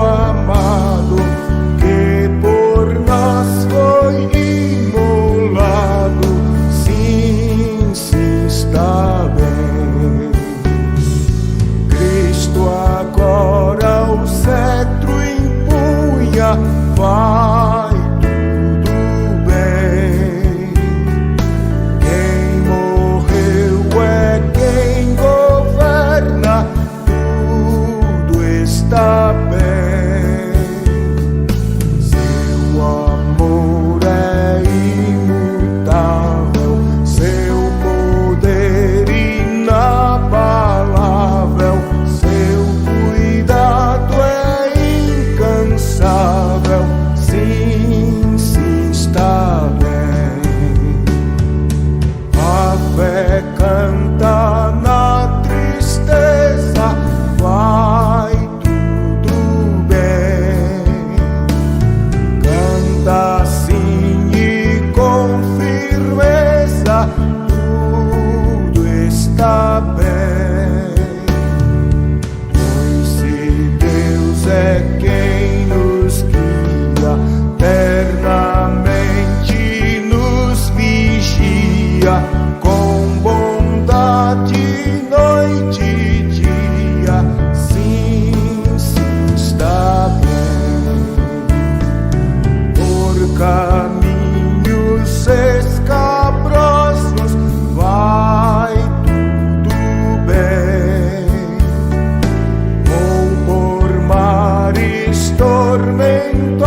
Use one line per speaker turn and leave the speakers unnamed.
amado, que por nós foi imolado. Sim, sim, está bem. Cristo agora o cetro empunha, vai tudo bem. Quem morreu é quem governa, tudo está bem. Seu amor é imutável, seu poder inabalável, seu cuidado é incansável. Sim, sim, está bem. A fé canta na tristeza, vai tudo bem. Canta assim e com firmeza, tudo está bem. Pois se Deus é quem nos guia, eternamente nos vigia, com bondade noite e dia. Sim, sim, está bem. Por caminhos escabrosos vai tudo bem, ou por mares tormentosos